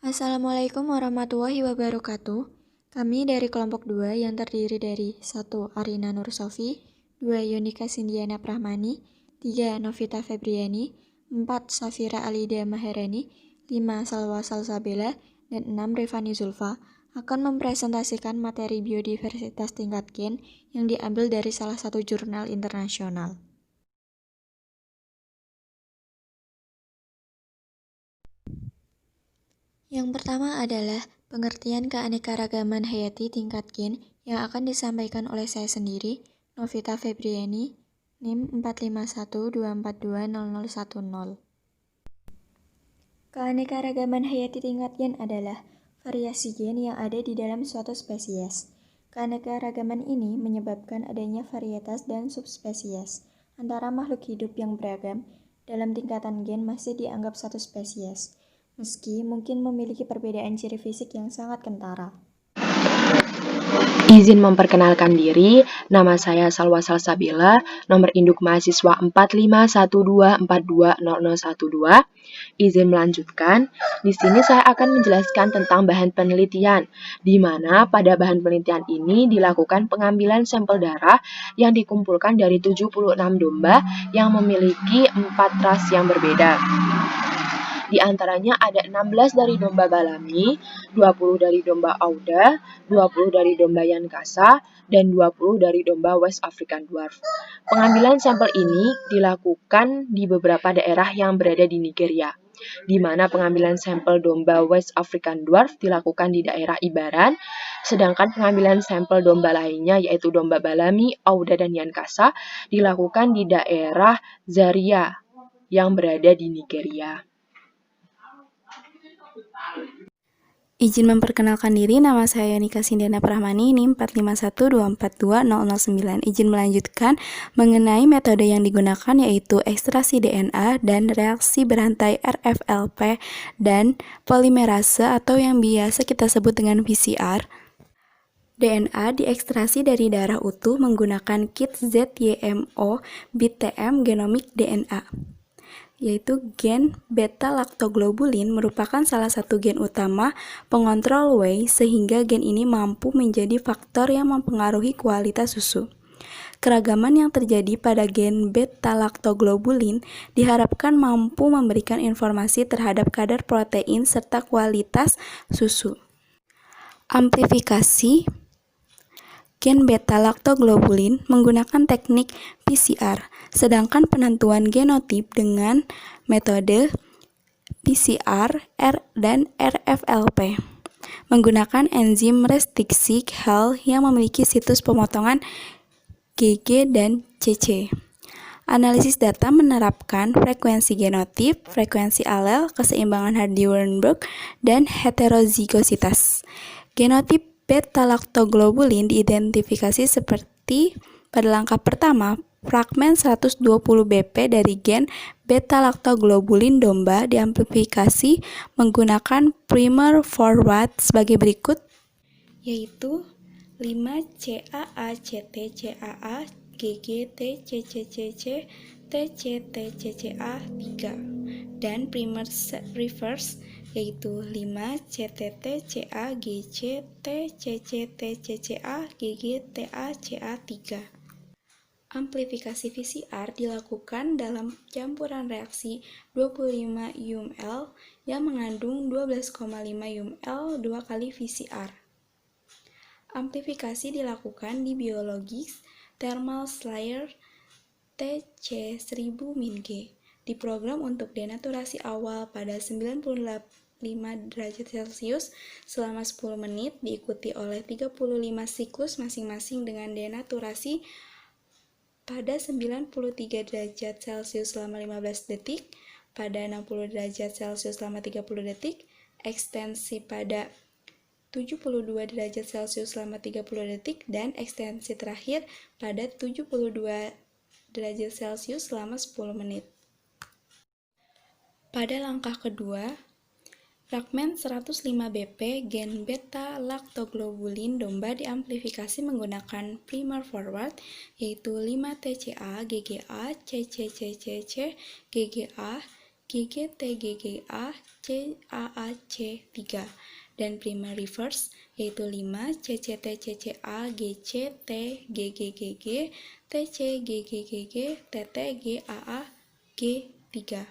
Assalamualaikum warahmatullahi wabarakatuh. Kami dari kelompok 2 yang terdiri dari 1. Arina Nur Sofi, 2. Yonika Sindiana Prahmani, 3. Novita Febriani, 4. Safira Alida Maherani, 5. Salwa Salsabila, dan 6. Revani Zulfa akan mempresentasikan materi biodiversitas tingkat gen yang diambil dari salah satu jurnal internasional. Yang pertama adalah pengertian keanekaragaman hayati tingkat gen yang akan disampaikan oleh saya sendiri, Novita Febriani, NIM 45124200010. Keanekaragaman hayati tingkat gen adalah variasi gen yang ada di dalam suatu spesies. Keanekaragaman ini menyebabkan adanya varietas dan subspesies antara makhluk hidup yang beragam dalam tingkatan gen masih dianggap satu spesies, meski mungkin memiliki perbedaan ciri fisik yang sangat kentara. Izin memperkenalkan diri, nama saya Salwa Salsabila, nomor induk mahasiswa 4512420012. Izin melanjutkan, di sini saya akan menjelaskan tentang bahan penelitian, di mana pada bahan penelitian ini dilakukan pengambilan sampel darah yang dikumpulkan dari 76 domba yang memiliki 4 ras yang berbeda. Di antaranya ada 16 dari domba Balami, 20 dari domba Auda, 20 dari domba Yankasa, dan 20 dari domba West African Dwarf. Pengambilan sampel ini dilakukan di beberapa daerah yang berada di Nigeria, di mana pengambilan sampel domba West African Dwarf dilakukan di daerah Ibaran, sedangkan pengambilan sampel domba lainnya yaitu domba Balami, Auda, dan Yankasa dilakukan di daerah Zaria yang berada di Nigeria. Izin memperkenalkan diri, nama saya Yonika Sindiana Prahmani, NIM 451242009. Izin melanjutkan mengenai metode yang digunakan yaitu ekstraksi DNA dan reaksi berantai RFLP dan polimerase atau yang biasa kita sebut dengan PCR. DNA diekstrasi dari darah utuh menggunakan kit ZYMO BTM genomic DNA, yaitu gen beta-laktoglobulin merupakan salah satu gen utama pengontrol whey sehingga gen ini mampu menjadi faktor yang mempengaruhi kualitas susu. Keragaman yang terjadi pada gen beta-laktoglobulin diharapkan mampu memberikan informasi terhadap kadar protein serta kualitas susu. Amplifikasi gen beta-laktoglobulin menggunakan teknik PCR, sedangkan penentuan genotip dengan metode PCR dan RFLP menggunakan enzim restriksi HAL yang memiliki situs pemotongan GG dan CC. Analisis data menerapkan frekuensi genotip, frekuensi alel, keseimbangan Hardy-Weinberg, dan heterozigositas. Genotip beta-laktoglobulin diidentifikasi seperti pada langkah pertama, fragmen 120 BP dari gen beta-laktoglobulin domba diamplifikasi menggunakan primer forward sebagai berikut, yaitu 5CAA-CT-CAA GGT-CCCC TCT-CCA3 dan primer reverse yaitu 5CTT-CA-GC-TCCT-CCA-GGTA-CA3. Amplifikasi PCR dilakukan dalam campuran reaksi 25 UML yang mengandung 12,5 UML 2 kali PCR. Amplifikasi dilakukan di biologis thermal slayer TC1000-Min-G. Diprogram untuk denaturasi awal pada 95 derajat Celcius selama 10 menit, diikuti oleh 35 siklus masing-masing dengan denaturasi pada 93 derajat Celcius selama 15 detik, pada 60 derajat Celcius selama 30 detik, ekstensi pada 72 derajat Celcius selama 30 detik, dan ekstensi terakhir pada 72 derajat Celcius selama 10 menit. Pada langkah kedua, fragmen 105 BP gen beta-laktoglobulin domba diamplifikasi menggunakan primer forward, yaitu 5 TCA, GGA, CCCCC, GGA, GGT-GGA CAAC3 dan primer reverse yaitu 5 CCT-CCA GCT GGGG TC GGGG TT GAA G3.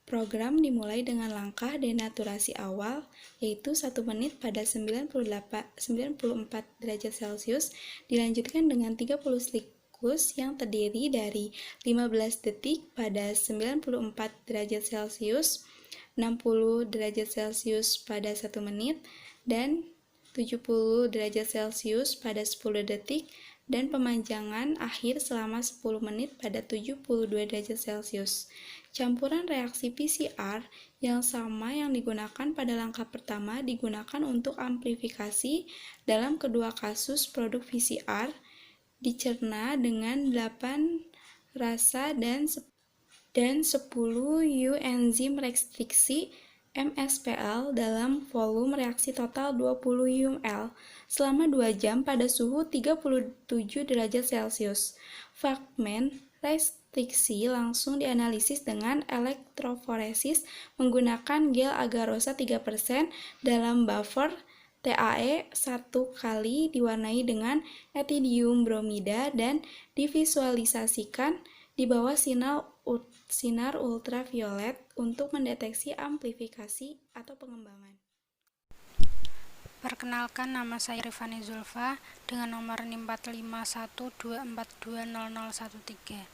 Program dimulai dengan langkah denaturasi awal, yaitu 1 menit pada 94 derajat Celcius, dilanjutkan dengan 30 siklus yang terdiri dari 15 detik pada 94 derajat Celcius, 60 derajat Celcius pada 1 menit, dan 70 derajat Celcius pada 10 detik, dan pemanjangan akhir selama 10 menit pada 72 derajat Celcius. Campuran reaksi PCR yang sama yang digunakan pada langkah pertama digunakan untuk amplifikasi dalam kedua kasus produk PCR, dicerna dengan 8 rasa dan 10 U enzim restriksi MSPL dalam volume reaksi total 20 ml selama 2 jam pada suhu 37 derajat Celcius. Fragmen restriksi langsung dianalisis dengan elektroforesis menggunakan gel agarosa 3% dalam buffer TAE 1 kali diwarnai dengan etidium bromida dan divisualisasikan di bawah sinar ultraviolet untuk mendeteksi amplifikasi atau pengembangan. Perkenalkan, nama saya Rifani Zulfa dengan nomor 45124200013.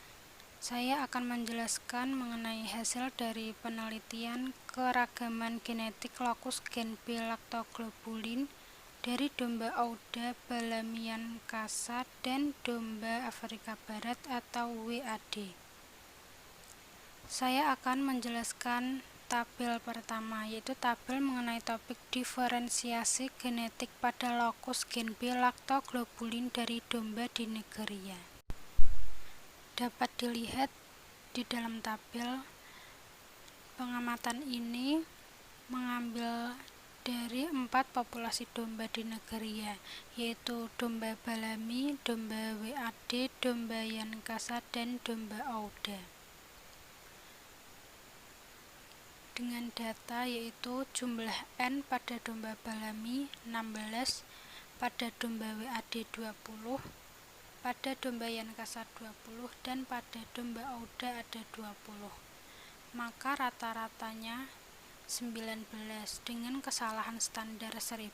Saya akan menjelaskan mengenai hasil dari penelitian keragaman genetik lokus gen B lactoglobulin dari domba Auda balamian Casa dan domba Afrika Barat atau WAD. Saya akan menjelaskan tabel pertama, yaitu tabel mengenai topik diferensiasi genetik pada lokus gen B lactoglobulin dari domba di Nigeria. Dapat dilihat di dalam tabel, pengamatan ini mengambil dari 4 populasi domba di Nigeria, yaitu domba balami, domba WAD, domba Yankasa, dan domba Auda. Dengan data yaitu jumlah N pada domba balami 16, pada domba WAD 20, pada domba Yankasa 20, dan pada domba Auda ada 20. Maka rata-ratanya 19 dengan kesalahan standar 1000.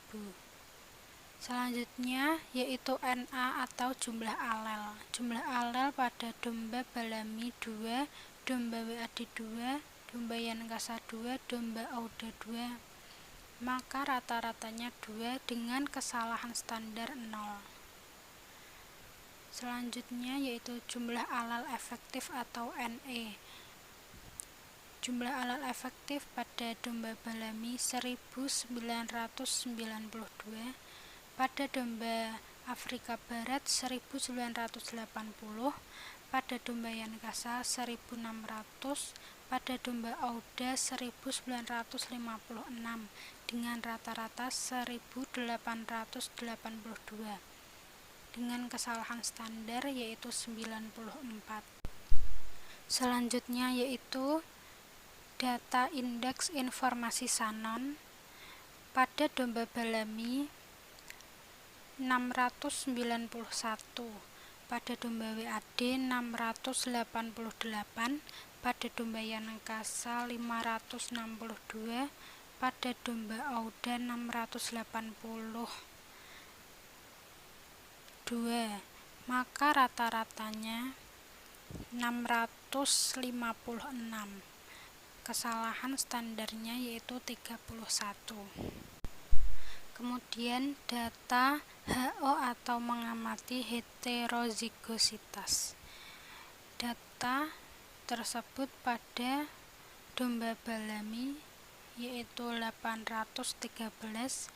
Selanjutnya yaitu NA atau jumlah alel. Jumlah alel pada domba balami 2, domba WAD 2, domba Yankasa 2, domba Auda 2. Maka rata-ratanya 2 dengan kesalahan standar 0. Selanjutnya yaitu jumlah alel efektif atau NE. Jumlah alel efektif pada domba balami 1992, pada domba Afrika Barat 1980, pada domba Yankasa 1600, pada domba Auda 1956 dengan rata-rata 1882 dengan kesalahan standar yaitu 94. Selanjutnya yaitu data indeks informasi Shannon pada domba balami 691, pada domba WAD 688, pada domba Yankasa 562, pada domba Auda 682. Maka rata-ratanya 656. Kesalahan standarnya yaitu 31. Kemudian data HO atau mengamati heterozigositas. Data tersebut pada domba balami yaitu 813,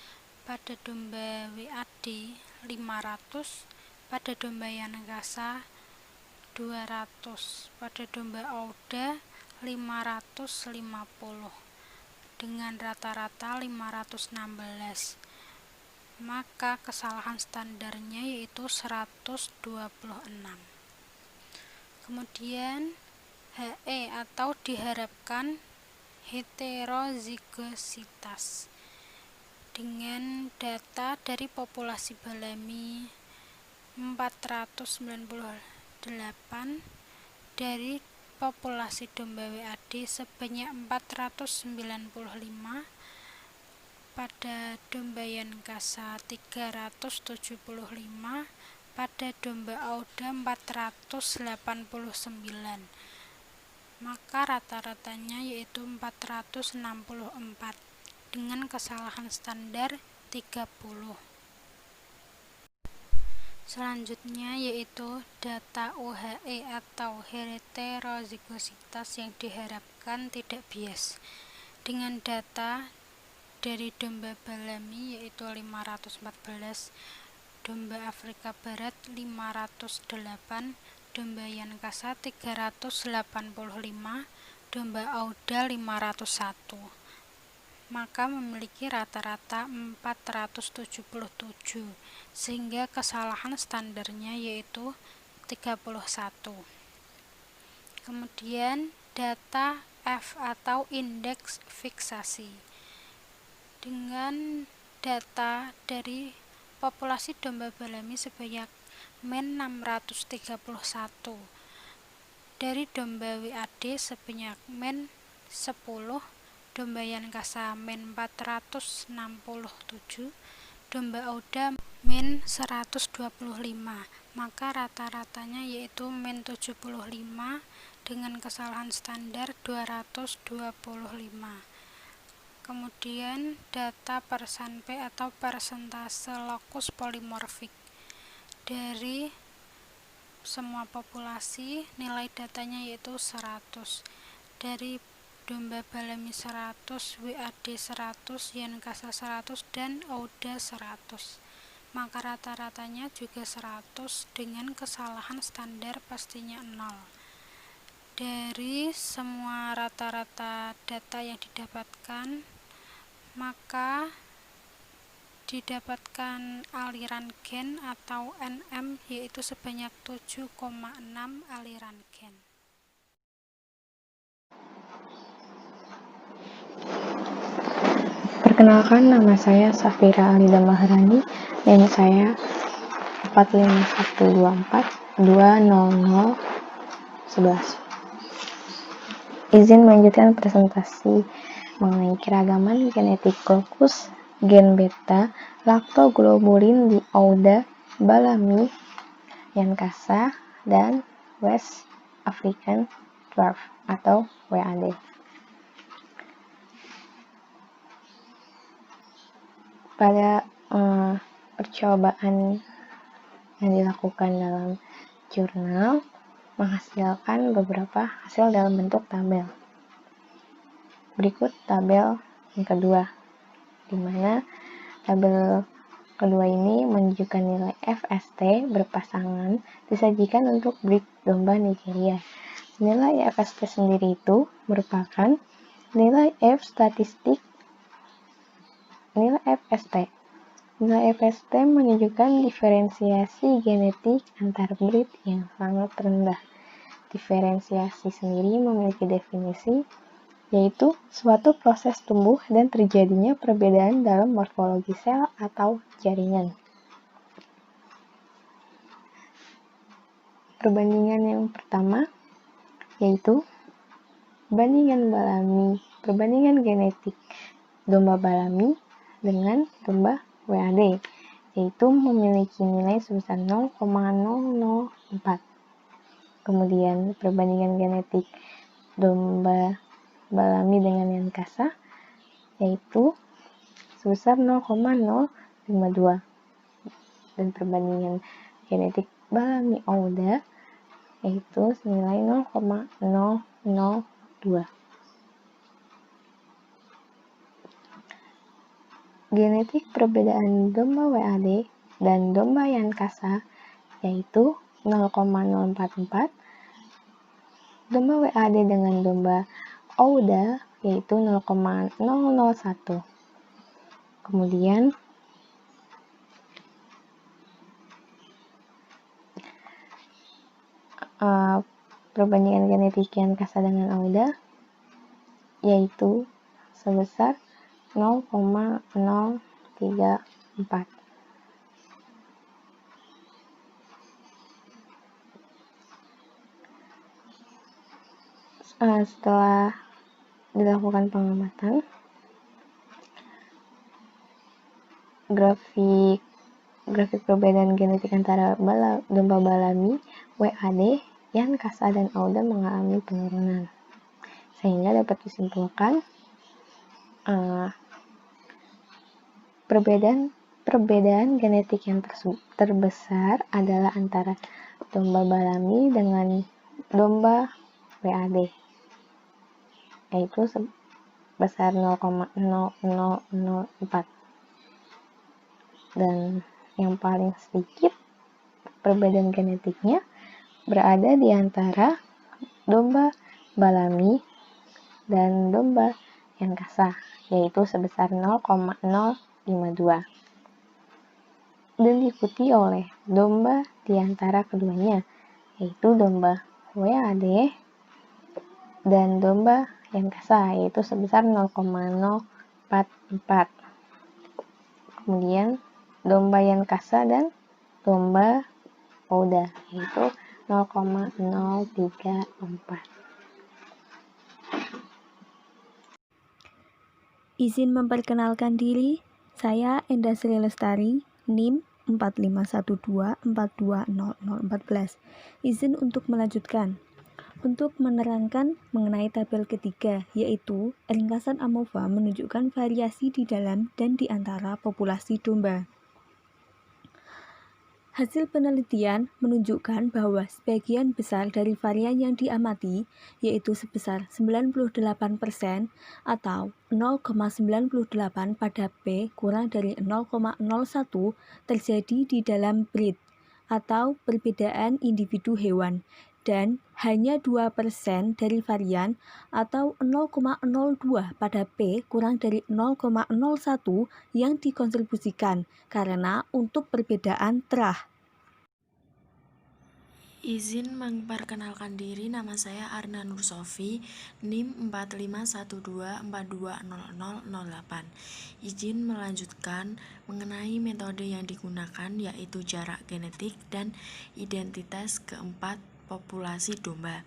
pada domba WAD 500, pada domba Yankasa 200, pada domba Auda 550 dengan rata-rata 516. Maka kesalahan standarnya yaitu 126. Kemudian HE atau diharapkan heterozigositas. Dengan data dari populasi balami 498 dari populasi domba WAD sebanyak 495, pada domba Yankasa 375, pada domba Auda 489, maka rata-ratanya yaitu 464 dengan kesalahan standar 30. Selanjutnya yaitu data OHE atau heterozigositas yang diharapkan tidak bias. Dengan data dari domba balami yaitu 514, domba Afrika Barat 508, domba Yankasa 385, domba Auda 501, maka memiliki rata-rata 477, sehingga kesalahan standarnya yaitu 31. Kemudian data F atau indeks fiksasi. Dengan data dari populasi domba balami sebanyak min 631, dari domba WAD sebanyak min 10, domba Yankasa min 467, domba Auda min 125, maka rata-ratanya yaitu min 75 dengan kesalahan standar 225. Kemudian data persenpe atau persentase lokus polimorfik. Dari semua populasi nilai datanya yaitu 100. Dari domba balami 100, WAD 100, Yankasa 100, dan Auda 100. Maka rata-ratanya juga 100 dengan kesalahan standar pastinya 0. Dari semua rata-rata data yang didapatkan, maka didapatkan aliran gen atau NM yaitu sebanyak 7,6 aliran gen. Perkenalkan, nama saya Safira Alida Maharani dan saya 45124200011. Izin melanjutkan presentasi mengenai keragaman genetik lokus gen beta laktoglobulin di Auda, balami, Yankasa, dan West African Dwarf atau WAD. Pada percobaan yang dilakukan dalam jurnal menghasilkan beberapa hasil dalam bentuk tabel. Berikut tabel yang kedua, di mana tabel kedua ini menunjukkan nilai FST berpasangan disajikan untuk breed domba Nigeria. Nilai FST sendiri itu merupakan nilai F statistik. Nilai FST menunjukkan diferensiasi genetik antar breed yang sangat rendah. Diferensiasi sendiri memiliki definisi, yaitu suatu proses tumbuh dan terjadinya perbedaan dalam morfologi sel atau jaringan. Perbandingan yang pertama yaitu perbandingan genetik domba balami dengan domba WAD, yaitu memiliki nilai sebesar 0,004. Kemudian perbandingan genetik domba balami dengan Yankasa yaitu sebesar 0,052, dan perbandingan genetik balami Auda yaitu senilai 0,002. Genetik perbedaan domba WAD dan domba Yankasa yaitu 0,044, domba WAD dengan domba Auda yaitu 0,001. Kemudian perbandingan genetik Yan Kasa dengan Auda, yaitu sebesar 0,034. Setelah dilakukan pengamatan, grafik perbedaan genetik antara domba balami, WAD, Yan Kasa dan Auda mengalami penurunan, sehingga dapat disimpulkan perbedaan genetik yang terbesar adalah antara domba balami dengan domba WAD, yaitu sebesar 0,0004, dan yang paling sedikit perbedaan genetiknya berada di antara domba balami dan domba Yan Kasa, yaitu sebesar 0,052, dan diikuti oleh domba di antara keduanya, yaitu domba WAD dan domba Yan Kasa, yaitu sebesar 0,044. Kemudian domba Yan Kasa dan domba Auda, yaitu 0,034. Izin memperkenalkan diri, saya Enda Sri Lestari, NIM 4512420014. Izin untuk melanjutkan. Untuk menerangkan mengenai tabel ketiga, yaitu ringkasan AMOVA menunjukkan variasi di dalam dan di antara populasi domba. Hasil penelitian menunjukkan bahwa sebagian besar dari varian yang diamati, yaitu sebesar 98% atau 0,98 pada P kurang dari 0,01 terjadi di dalam breed atau perbedaan individu hewan, dan hanya 2% dari varian atau 0,02 pada P kurang dari 0,01 yang dikontribusikan karena untuk perbedaan terah. Izin memperkenalkan diri, nama saya Arna Nur Sofi, NIM 4512420008. Izin melanjutkan mengenai metode yang digunakan, yaitu jarak genetik dan identitas keempat populasi domba.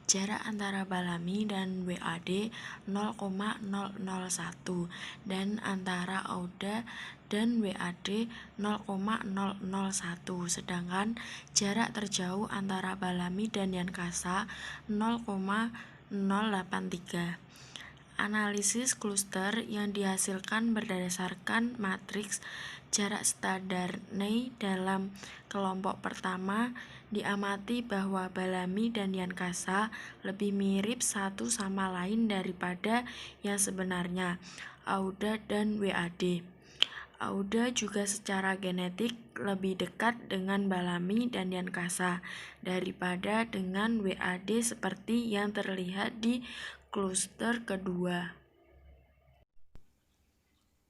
Jarak antara balami dan WAD 0,001 dan antara Auda dan WAD 0,001, sedangkan jarak terjauh antara balami dan Yan Kasa 0,083. Analisis kluster yang dihasilkan berdasarkan matriks jarak standar Ney dalam kelompok pertama diamati bahwa balami dan Yan Kasa lebih mirip satu sama lain daripada yang sebenarnya, Auda dan WAD. Auda juga secara genetik lebih dekat dengan balami dan Yan Kasa daripada dengan WAD seperti yang terlihat di kluster kedua.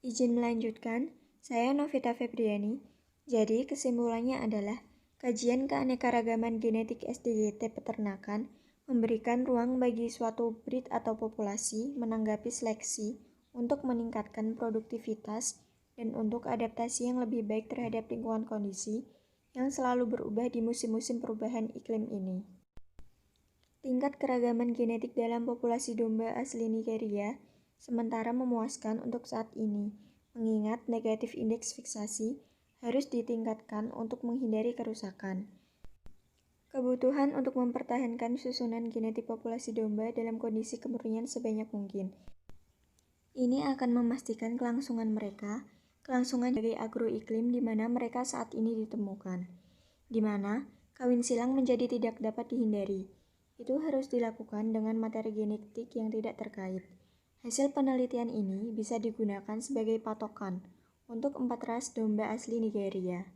Izin melanjutkan, saya Novita Febriani. Jadi kesimpulannya adalah kajian keanekaragaman genetik SDGT peternakan memberikan ruang bagi suatu breed atau populasi menanggapi seleksi untuk meningkatkan produktivitas dan untuk adaptasi yang lebih baik terhadap lingkungan kondisi yang selalu berubah di musim-musim perubahan iklim ini. Tingkat keragaman genetik dalam populasi domba asli Nigeria sementara memuaskan untuk saat ini, mengingat negatif indeks fiksasi harus ditingkatkan untuk menghindari kerusakan. Kebutuhan untuk mempertahankan susunan genetik populasi domba dalam kondisi kemurnian sebanyak mungkin. Ini akan memastikan kelangsungan mereka, kelangsungan sebagai agroiklim di mana mereka saat ini ditemukan, di mana kawin silang menjadi tidak dapat dihindari. Itu harus dilakukan dengan materi genetik yang tidak terkait. Hasil penelitian ini bisa digunakan sebagai patokan untuk 4 ras domba asli Nigeria.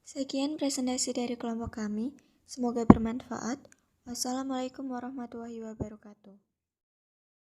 Sekian presentasi dari kelompok kami. Semoga bermanfaat. Wassalamualaikum warahmatullahi wabarakatuh.